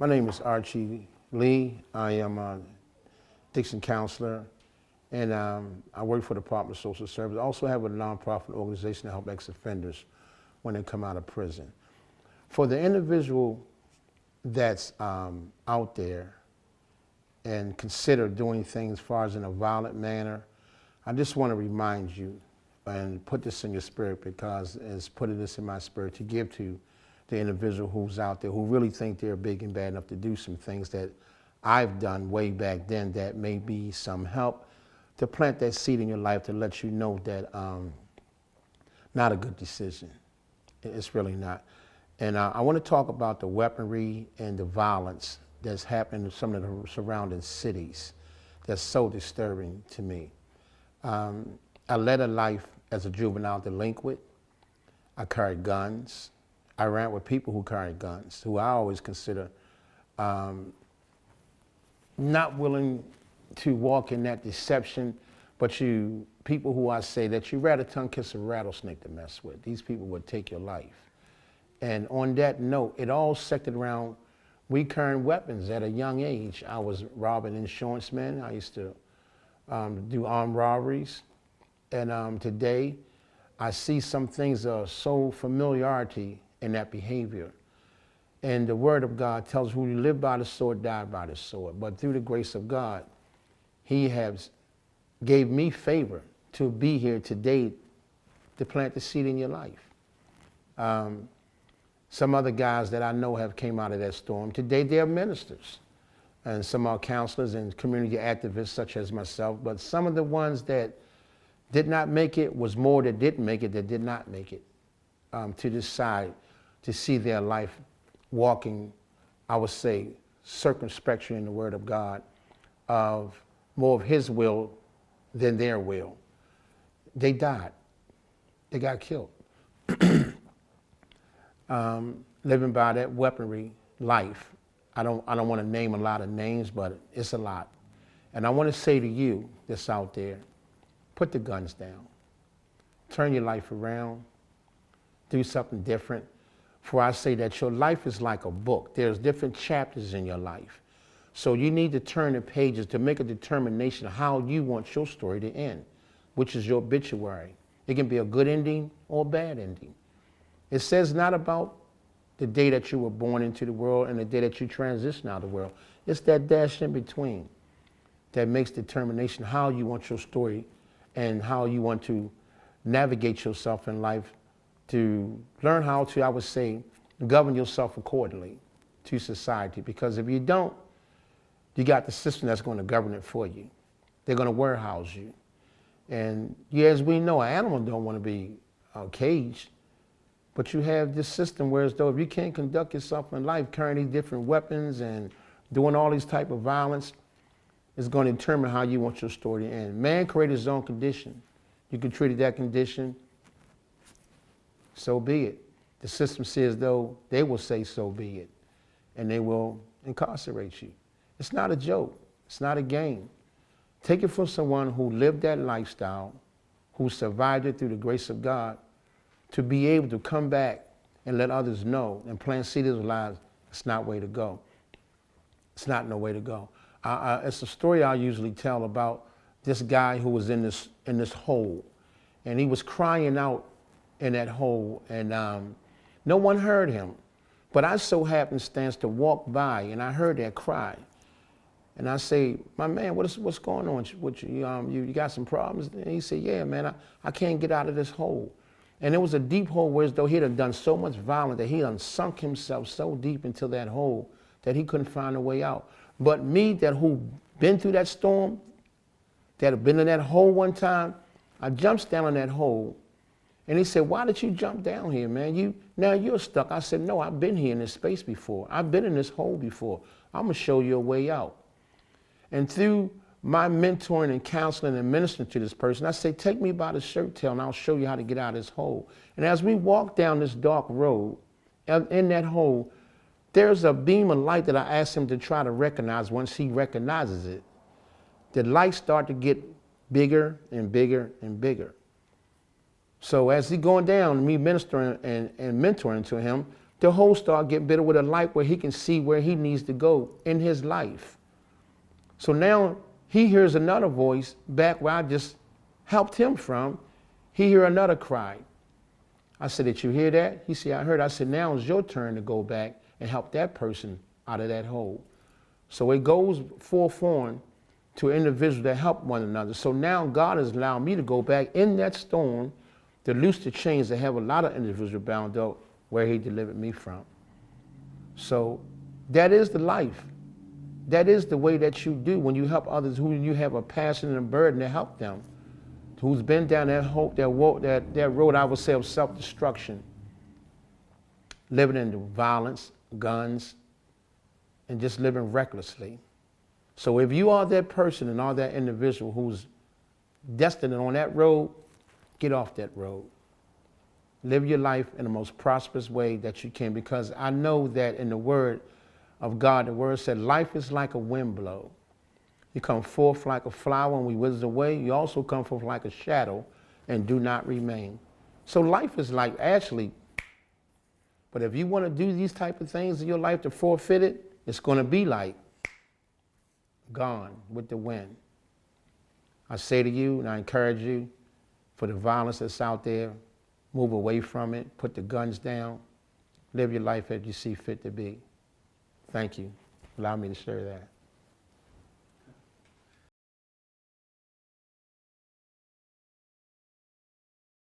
My name is Archie Lee. I am a Dixon counselor, and I work for the Department of Social Service. I also have a nonprofit organization to help ex-offenders when they come out of prison. For the individual that's out there and consider doing things as far as in a violent manner, I just want to remind you and put this in your spirit, because it's putting this in my spirit to give to the individual who's out there who really think they're big and bad enough to do some things that I've done way back then that may be some help to plant that seed in your life to let you know that not a good decision. It's really not. And I want to talk about the weaponry and the violence that's happening in some of the surrounding cities that's so disturbing to me. I led a life as a juvenile delinquent. I carried guns. I ran with people who carried guns, who I always consider not willing to walk in that deception, but people who I say that you rather tongue kiss a rattlesnake to mess with. These people would take your life. And on that note, it all centered around we carrying weapons at a young age. I was robbing insurance men. I used to do armed robberies. And today, I see some things are so familiarity in that behavior. And the word of God tells who you live by the sword, die by the sword. But through the grace of God, he has gave me favor to be here today to plant the seed in your life. Some other guys that I know have came out of that storm. Today they're ministers. And some are counselors and community activists such as myself. But some of the ones that did not make it was more that didn't make it that did not make it to decide to see their life walking, I would say, circumspectly in the word of God, of more of his will than their will. They died. They got killed. Living by that weaponry life. I don't want to name a lot of names, but it's a lot. And I want to say to you that's out there, put the guns down. Turn your life around. Do something different. For I say that your life is like a book. There's different chapters in your life. So you need to turn the pages to make a determination of how you want your story to end, which is your obituary. It can be a good ending or a bad ending. It says not about the day that you were born into the world and the day that you transition out of the world. It's that dash in between that makes determination how you want your story and how you want to navigate yourself in life, to learn how to, I would say, govern yourself accordingly to society. Because if you don't, you got the system that's going to govern it for you. They're going to warehouse you. And as we know, an animal don't want to be caged, but you have this system where as though if you can't conduct yourself in life carrying these different weapons and doing all these type of violence, it's going to determine how you want your story to end. Man created his own condition. You can treat that condition, so be it. The system says though, they will say so be it, and they will incarcerate you. It's not a joke. It's not a game. Take it from someone who lived that lifestyle, who survived it through the grace of God, to be able to come back and let others know and plant seeds in their lives. It's not way to go. It's not no way to go. It's a story I usually tell about this guy who was in this hole, and he was crying out in that hole, and no one heard him. But I so happenstance to walk by, and I heard that cry. And I say, my man, what's going on with you? You got some problems? And he said, yeah, man, I can't get out of this hole. And it was a deep hole where as though he had done so much violence that he had sunk himself so deep into that hole that he couldn't find a way out. But me, who been through that storm, that have been in that hole one time, I jumped down in that hole. And he said, why did you jump down here, man? Now you're stuck. I said, no, I've been here in this space before. I've been in this hole before. I'm going to show you a way out. And through my mentoring and counseling and ministering to this person, I say, take me by the shirt tail and I'll show you how to get out of this hole. And as we walk down this dark road, in that hole, there's a beam of light that I asked him to try to recognize. Once he recognizes it, the lights start to get bigger and bigger and bigger. So as he going down, me ministering and mentoring to him, the whole start getting better with a light where he can see where he needs to go in his life. So now he hears another voice back where I just helped him from. He hear another cry. I said, did you hear that? He said, I heard. I said, now it's your turn to go back and help that person out of that hole. So it goes forth on to individuals that help one another. So now God has allowed me to go back in that storm to loose the chains that have a lot of individuals bound up where he delivered me from. So that is the life. That is the way that you do when you help others who you have a passion and a burden to help them, who's been down that road, I would say, of self-destruction, living in violence, guns, and just living recklessly. So if you are that person and are that individual who's destined on that road, get off that road. Live your life in the most prosperous way that you can, because I know that in the word of God, the word said, life is like a wind blow. You come forth like a flower and we wither away. You also come forth like a shadow and do not remain. So life is like Ashley. But if you want to do these type of things in your life to forfeit it, it's going to be like gone with the wind. I say to you and I encourage you, for the violence that's out there, move away from it, put the guns down, live your life as you see fit to be. Thank you. Allow me to share that.